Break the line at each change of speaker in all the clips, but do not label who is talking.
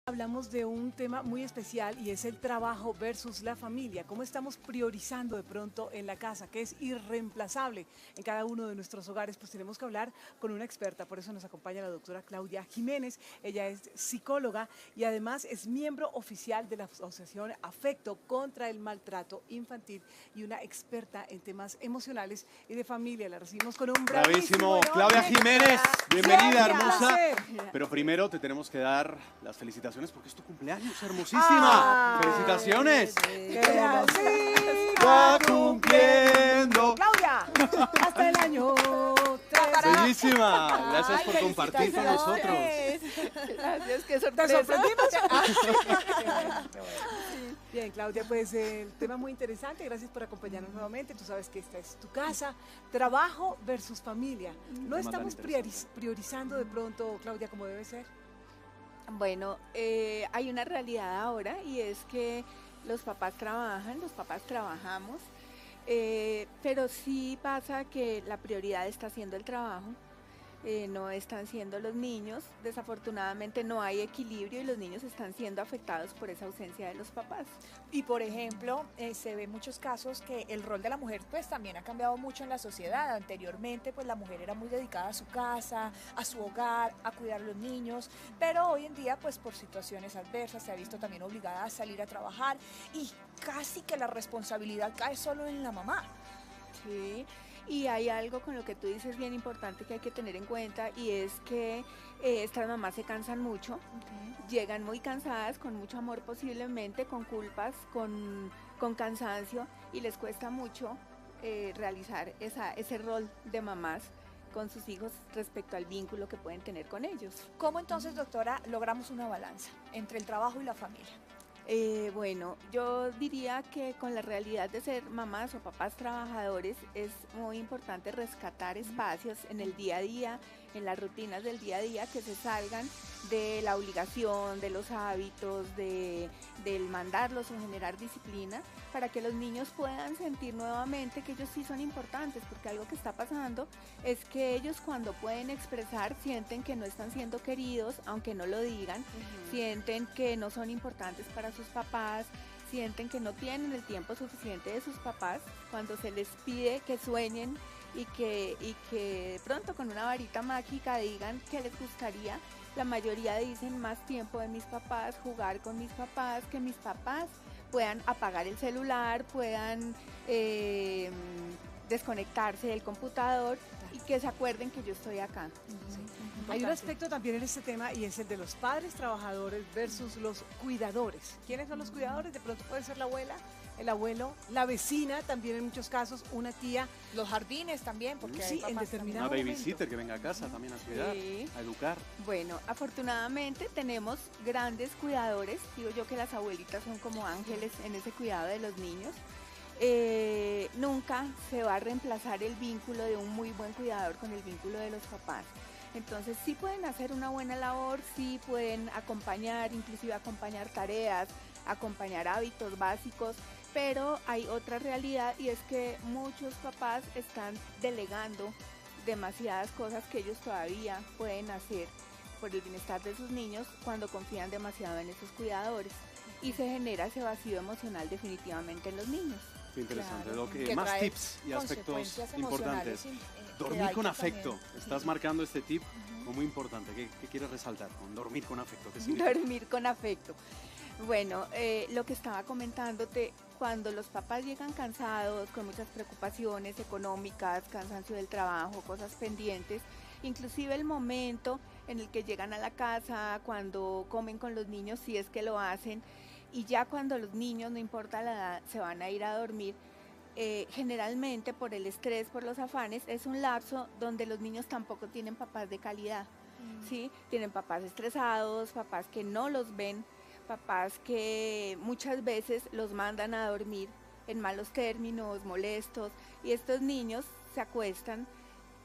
Hablamos de un tema muy especial y es el trabajo versus la familia. ¿Cómo estamos priorizando de pronto en la casa, que es irreemplazable en cada uno de nuestros hogares? Pues tenemos que hablar con una experta, por eso nos acompaña la doctora Claudia Jiménez. Ella es psicóloga y además es miembro oficial de la Asociación Afecto contra el Maltrato Infantil y una experta en temas emocionales y de familia. La recibimos con un bravísimo
Bravísimo, Claudia Jiménez, bienvenida,
Claudia,
hermosa.
placer.
Pero primero te tenemos que dar las felicitaciones porque es tu cumpleaños, hermosísima. ¡Felicitaciones!
Queremos
Va cumpliendo.
Claudia, hasta el año.
Bellísima, gracias por compartir con nosotros.
Gracias, qué
¿Te
sorpresa.
sorprendimos? Bien, Claudia, pues el tema muy interesante. Gracias por acompañarnos nuevamente. Tú sabes que esta es tu casa. Trabajo versus familia. No
Tema
estamos
tan interesante.
priorizando de pronto, Claudia, como debe ser.
Bueno, hay una realidad ahora y es que los papás trabajan, los papás trabajamos, pero sí pasa que la prioridad está siendo el trabajo. No están siendo los niños, desafortunadamente no hay equilibrio y los niños están siendo afectados por esa ausencia de los papás.
Y por ejemplo, se ve muchos casos que el rol de la mujer pues también ha cambiado mucho en la sociedad. Anteriormente pues la mujer era muy dedicada a su casa, a su hogar, a cuidar a los niños, pero hoy en día pues por situaciones adversas se ha visto también obligada a salir a trabajar y casi que la responsabilidad cae solo en la mamá.
Sí, y hay algo con lo que tú dices bien importante que hay que tener en cuenta y es que estas mamás se cansan mucho, llegan muy cansadas, con mucho amor posiblemente, con culpas, con cansancio y les cuesta mucho realizar ese rol de mamás con sus hijos respecto al vínculo que pueden tener con ellos.
¿Cómo entonces, doctora, logramos una balanza entre el trabajo y la familia?
Bueno, yo diría que con la realidad de ser mamás o papás trabajadores es muy importante rescatar espacios en el día a día, en las rutinas del día a día que se salgan de la obligación, de los hábitos, del mandarlos o generar disciplina para que los niños puedan sentir nuevamente que ellos sí son importantes, porque algo que está pasando es que ellos cuando pueden expresar sienten que no están siendo queridos, aunque no lo digan, sienten que no son importantes para sus papás, sienten que no tienen el tiempo suficiente de sus papás cuando se les pide que sueñen y que de pronto con una varita mágica digan que les gustaría. La mayoría dicen más tiempo de mis papás, jugar con mis papás, que mis papás puedan apagar el celular, puedan desconectarse del computador y que se acuerden que yo estoy acá.
Hay un aspecto también en este tema y es el de los padres trabajadores versus los cuidadores. ¿Quiénes son los cuidadores? De pronto puede ser la abuela, el abuelo, la vecina, también en muchos casos una tía.
Los jardines también, porque
Sí,
hay
en
papás
determinado
Una
momento.
babysitter que venga a casa también a cuidar,
Sí.
a educar.
Bueno, afortunadamente tenemos grandes cuidadores, digo yo que las abuelitas son como ángeles en ese cuidado de los niños. Nunca se va a reemplazar el vínculo de un muy buen cuidador con el vínculo de los papás. Entonces sí pueden hacer una buena labor, sí pueden acompañar, inclusive acompañar tareas, acompañar hábitos básicos, pero hay otra realidad y es que muchos papás están delegando demasiadas cosas que ellos todavía pueden hacer por el bienestar de sus niños cuando confían demasiado en esos cuidadores y se genera ese vacío emocional definitivamente en los niños.
Qué interesante,
Claro,
que más
trae
tips y aspectos
consecuencias
importantes.
emocionales, que
Dormir
hay
con
que
afecto,
también-
estás marcando este tip como muy importante. ¿Qué quieres resaltar con dormir con afecto? ¿Qué significa?
Dormir con afecto. Bueno, lo que estaba comentándote, cuando los papás llegan cansados, con muchas preocupaciones económicas, cansancio del trabajo, cosas pendientes, inclusive el momento en el que llegan a la casa, cuando comen con los niños, si es que lo hacen, y ya cuando los niños, no importa la edad, se van a ir a dormir, generalmente por el estrés, por los afanes, es un lapso donde los niños tampoco tienen papás de calidad, ¿sí? Tienen papás estresados, papás que no los ven, papás que muchas veces los mandan a dormir en malos términos, molestos, y estos niños se acuestan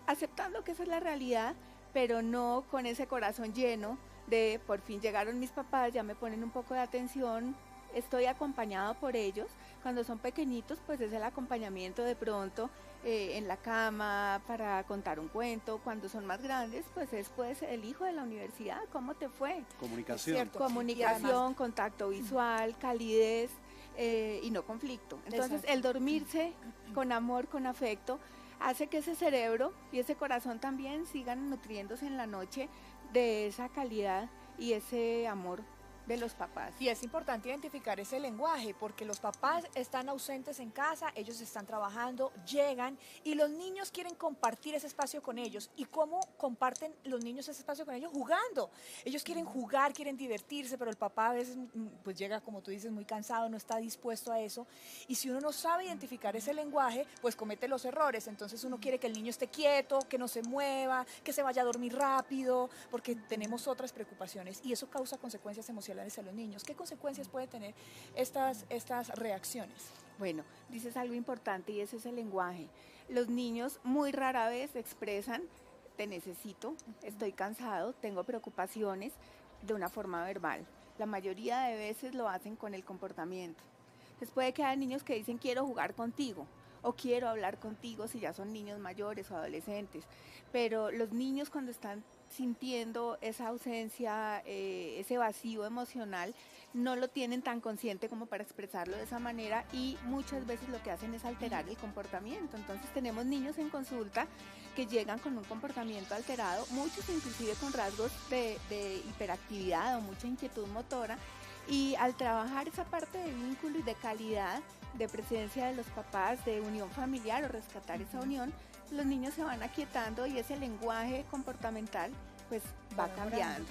aceptando que esa es la realidad, pero no con ese corazón lleno de por fin llegaron mis papás, ya me ponen un poco de atención, estoy acompañado por ellos. Cuando son pequeñitos, pues es el acompañamiento de pronto en la cama para contar un cuento. Cuando son más grandes, pues es pues el hijo de la universidad, ¿cómo te fue?
Comunicación.
cierto.
Comunicación,
Y además-
contacto visual, calidez y no conflicto. Entonces,
Exacto.
el dormirse con amor, con afecto, hace que ese cerebro y ese corazón también sigan nutriéndose en la noche de esa calidad y ese amor de los papás.
Y es importante identificar ese lenguaje, porque los papás están ausentes en casa, ellos están trabajando, llegan y los niños quieren compartir ese espacio con ellos. ¿Y cómo comparten los niños ese espacio con ellos? Jugando. Ellos quieren jugar, quieren divertirse, pero el papá a veces pues llega, como tú dices, muy cansado, no está dispuesto a eso. Y si uno no sabe identificar ese lenguaje, pues comete los errores. Entonces uno quiere que el niño esté quieto, que no se mueva, que se vaya a dormir rápido, porque tenemos otras preocupaciones y eso causa consecuencias emocionales a los niños. ¿Qué consecuencias puede tener estas reacciones?
Bueno, dices algo importante y ese es el lenguaje. Los niños muy rara vez expresan, te necesito, estoy cansado, tengo preocupaciones, de una forma verbal. La mayoría de veces lo hacen con el comportamiento. Entonces puede que haya niños que dicen quiero jugar contigo o quiero hablar contigo si ya son niños mayores o adolescentes. Pero los niños cuando están sintiendo esa ausencia, ese vacío emocional, no lo tienen tan consciente como para expresarlo de esa manera y muchas veces lo que hacen es alterar el comportamiento. Entonces tenemos niños en consulta que llegan con un comportamiento alterado, muchos inclusive con rasgos de hiperactividad o mucha inquietud motora, y al trabajar esa parte de vínculo y de calidad, de presencia de los papás, de unión familiar o rescatar esa unión, los niños se van aquietando y ese lenguaje comportamental pues va cambiando.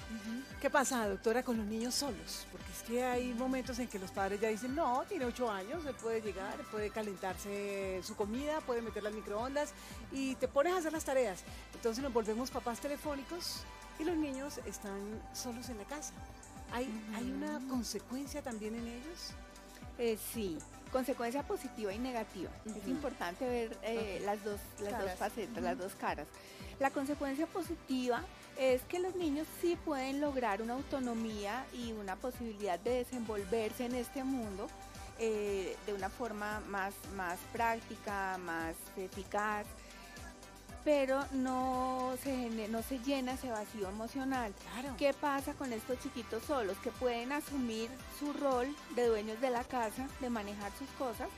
¿Qué pasa, doctora, con los niños solos? Porque es que hay momentos en que los padres ya dicen, no, tiene 8 años, él puede llegar, puede calentarse su comida, puede meterla al microondas y te pones a hacer las tareas. Entonces nos volvemos papás telefónicos y los niños están solos en la casa. ¿Hay una consecuencia también en ellos?
Sí, consecuencia positiva y negativa. Es importante ver las dos facetas, las dos caras. La consecuencia positiva es que los niños sí pueden lograr una autonomía y una posibilidad de desenvolverse en este mundo de una forma más práctica, más eficaz, pero no se llena ese vacío emocional.
Claro.
¿Qué pasa con estos chiquitos solos? Que pueden asumir su rol de dueños de la casa, de manejar sus cosas,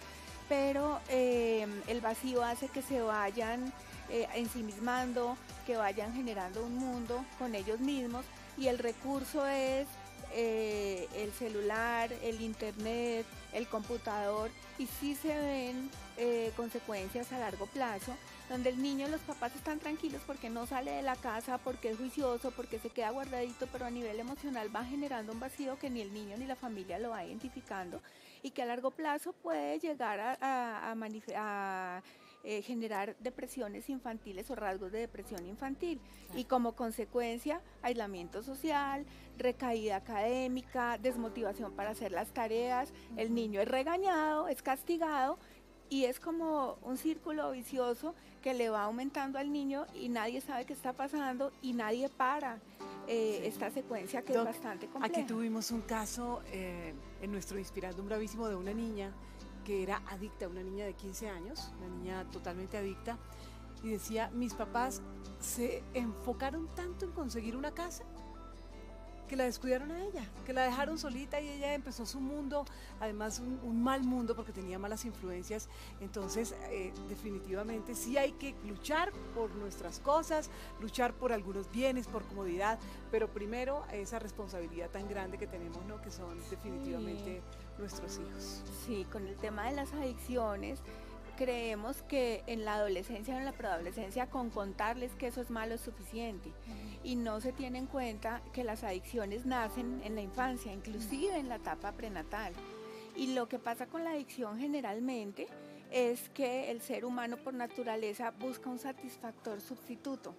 pero el vacío hace que se vayan ensimismando, que vayan generando un mundo con ellos mismos y el recurso es el celular, el internet, el computador y sí se ven consecuencias a largo plazo donde el niño, los papás están tranquilos porque no sale de la casa, porque es juicioso, porque se queda guardadito, pero a nivel emocional va generando un vacío que ni el niño ni la familia lo va identificando y que a largo plazo puede llegar a generar depresiones infantiles o rasgos de depresión infantil y como consecuencia aislamiento social, recaída académica, desmotivación para hacer las tareas, el niño es regañado, es castigado y es como un círculo vicioso que le va aumentando al niño y nadie sabe qué está pasando y nadie para esta secuencia que
Doc,
es bastante compleja.
Aquí tuvimos un caso en nuestro Inspirando Bravísimo de una niña que era adicta, una niña de 15 años, una niña totalmente adicta, y decía, mis papás se enfocaron tanto en conseguir una casa que la descuidaron a ella, que la dejaron solita y ella empezó su mundo, además un mal mundo porque tenía malas influencias. Entonces definitivamente sí hay que luchar por nuestras cosas, luchar por algunos bienes, por comodidad, pero primero esa responsabilidad tan grande que tenemos, ¿no? Que son definitivamente nuestros hijos.
Sí, con el tema de las adicciones, creemos que en la adolescencia o en la preadolescencia con contarles que eso es malo es suficiente y no se tiene en cuenta que las adicciones nacen en la infancia, inclusive en la etapa prenatal. Y lo que pasa con la adicción generalmente es que el ser humano por naturaleza busca un satisfactor sustituto.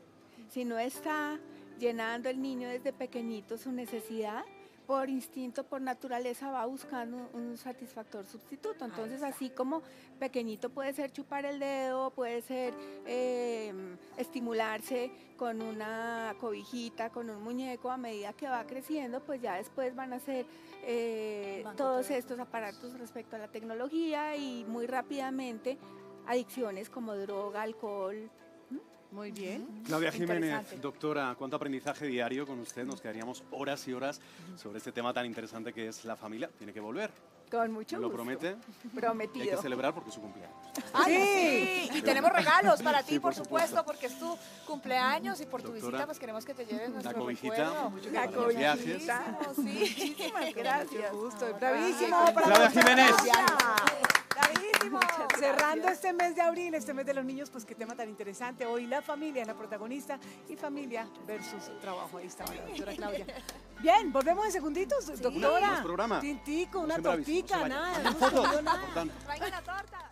Si no está llenando el niño desde pequeñito su necesidad, por instinto, por naturaleza, va buscando un satisfactor sustituto. Entonces, así como pequeñito puede ser chupar el dedo, puede ser estimularse con una cobijita, con un muñeco, a medida que va creciendo, pues ya después van a ser todos estos aparatos respecto a la tecnología y muy rápidamente adicciones como droga, alcohol.
Muy bien.
Claudia Jiménez,
Interesante.
doctora, cuánto aprendizaje diario con usted. Nos quedaríamos horas y horas sobre este tema tan interesante que es la familia. Tiene que volver.
Con mucho
¿Me lo
gusto.
promete? Y hay que
Prometido.
celebrar porque es su cumpleaños.
Ay, sí, y tenemos regalos para ti,
Sí,
por
por
supuesto,
supuesto.
porque es tu cumpleaños y por tu
Doctora,
visita, pues queremos que te lleves nuestro
la cobijita,
recuerdo.
La
para los viajes.
cobijita.
Sí.
Muchísimas gracias.
Gusto. Bravísimo para
Claudia
nuestra
Jiménez.
Bravísimo.
Muchas gracias.
Cerrando este mes de abril, este mes de los niños, pues qué tema tan interesante. Hoy la familia es la protagonista y familia versus trabajo. Ahí estaba la doctora Claudia. Bien, volvemos en segunditos, doctora.
Más programa.
Tintico, una
Siempre aviso, no se
tortica,
vaya.
nada.
Manda
No
fotos.
escondió nada.
Importante.
Traigan la torta.